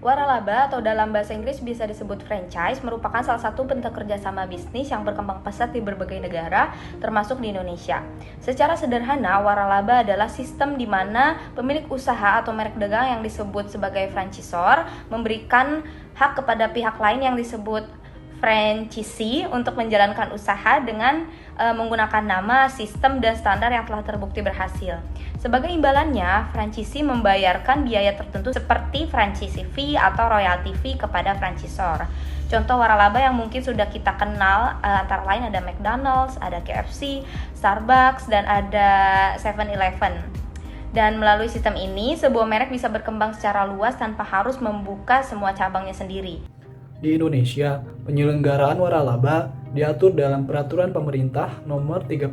Waralaba atau dalam bahasa Inggris bisa disebut franchise merupakan salah satu bentuk kerjasama bisnis yang berkembang pesat di berbagai negara, termasuk di Indonesia. Secara sederhana, waralaba adalah sistem di mana pemilik usaha atau merek dagang yang disebut sebagai franchisor memberikan hak kepada pihak lain yang disebut franchisee untuk menjalankan usaha dengan menggunakan nama, sistem, dan standar yang telah terbukti berhasil. Sebagai imbalannya, franchisee membayarkan biaya tertentu seperti franchisee fee atau royalty fee kepada franchisor. Contoh waralaba yang mungkin sudah kita kenal antara lain ada McDonald's, ada KFC, Starbucks, dan ada 7-Eleven. Dan melalui sistem ini, sebuah merek bisa berkembang secara luas tanpa harus membuka semua cabangnya sendiri. Di Indonesia, penyelenggaraan waralaba diatur dalam Peraturan Pemerintah Nomor 35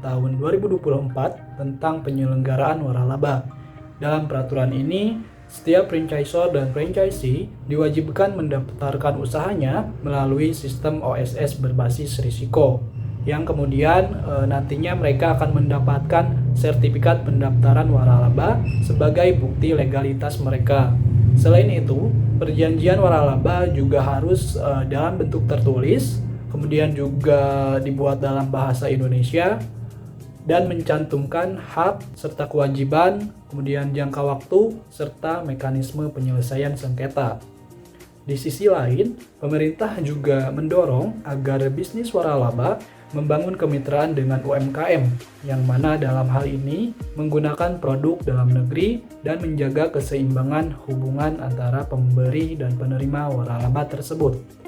Tahun 2024 tentang penyelenggaraan waralaba. Dalam peraturan ini, setiap franchisor dan franchisee diwajibkan mendaftarkan usahanya melalui sistem OSS berbasis risiko, yang kemudian nantinya mereka akan mendapatkan sertifikat pendaftaran waralaba sebagai bukti legalitas mereka. Selain itu, perjanjian waralaba juga harus dalam bentuk tertulis, kemudian juga dibuat dalam bahasa Indonesia, dan mencantumkan hak serta kewajiban, kemudian jangka waktu, serta mekanisme penyelesaian sengketa. Di sisi lain, pemerintah juga mendorong agar bisnis waralaba membangun kemitraan dengan UMKM, yang mana dalam hal ini menggunakan produk dalam negeri dan menjaga keseimbangan hubungan antara pemberi dan penerima waralaba tersebut.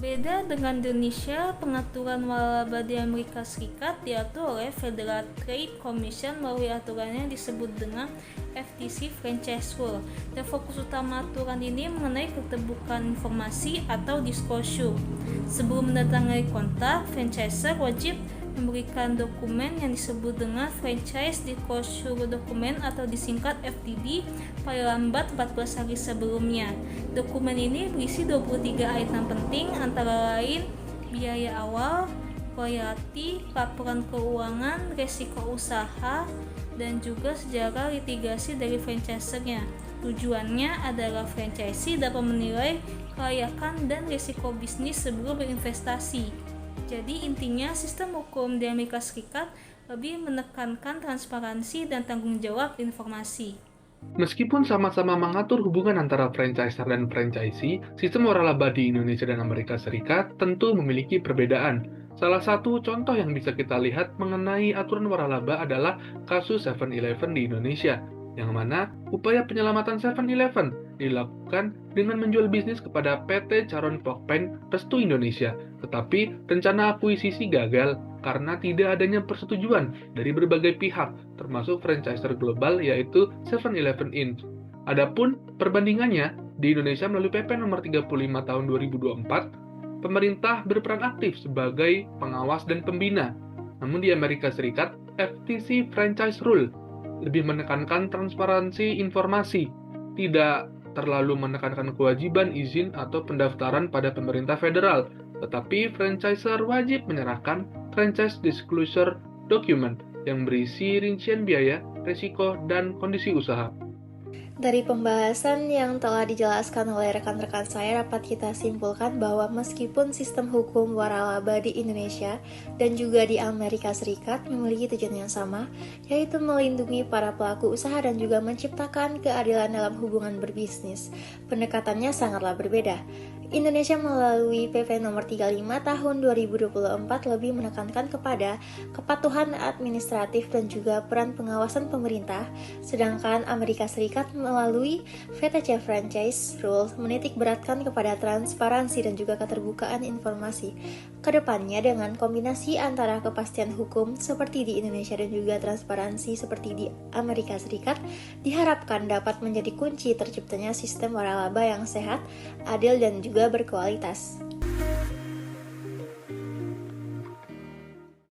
Beda dengan Indonesia, pengaturan waralaba di Amerika Serikat diatur oleh Federal Trade Commission melalui aturan yang disebut dengan FTC Franchise Rule. Dan fokus utama aturan ini mengenai keterbukaan informasi atau disclosure. Sebelum mendatangani kontrak, franchisor wajib memberikan dokumen yang disebut dengan Franchise Disclosure Document atau disingkat FDD paling lambat 14 hari sebelumnya. Dokumen ini berisi 23 item penting antara lain biaya awal, royalti, laporan keuangan, resiko usaha, dan juga sejarah litigasi dari franchisernya. Tujuannya adalah franchisee dapat menilai kelayakan dan risiko bisnis sebelum berinvestasi. Jadi intinya sistem hukum di Amerika Serikat lebih menekankan transparansi dan tanggung jawab informasi. Meskipun sama-sama mengatur hubungan antara franchisor dan franchisee, sistem waralaba di Indonesia dan Amerika Serikat tentu memiliki perbedaan. Salah satu contoh yang bisa kita lihat mengenai aturan waralaba adalah kasus 7-Eleven di Indonesia, yang mana upaya penyelamatan 7-Eleven dilakukan dengan menjual bisnis kepada PT Charon Pokpen Restu Indonesia, tetapi rencana akuisisi gagal karena tidak adanya persetujuan dari berbagai pihak, termasuk franchisor global yaitu 7-Eleven Inc. Adapun perbandingannya, di Indonesia melalui PP nomor 35 tahun 2024, pemerintah berperan aktif sebagai pengawas dan pembina. Namun di Amerika Serikat, FTC Franchise Rule lebih menekankan transparansi informasi, tidak terlalu menekankan kewajiban izin atau pendaftaran pada pemerintah federal, tetapi franchisor wajib menyerahkan Franchise Disclosure Document yang berisi rincian biaya, risiko, dan kondisi usaha. Dari pembahasan yang telah dijelaskan oleh rekan-rekan saya, dapat kita simpulkan bahwa meskipun sistem hukum waralaba di Indonesia dan juga di Amerika Serikat memiliki tujuan yang sama, yaitu melindungi para pelaku usaha dan juga menciptakan keadilan dalam hubungan berbisnis, pendekatannya sangatlah berbeda. Indonesia melalui PP nomor 35 tahun 2024 lebih menekankan kepada kepatuhan administratif dan juga peran pengawasan pemerintah, sedangkan Amerika Serikat melalui VTC Franchise Rule menitik beratkan kepada transparansi dan juga keterbukaan informasi. Kedepannya dengan kombinasi antara kepastian hukum seperti di Indonesia dan juga transparansi seperti di Amerika Serikat, diharapkan dapat menjadi kunci terciptanya sistem waralaba yang sehat, adil dan juga berkualitas.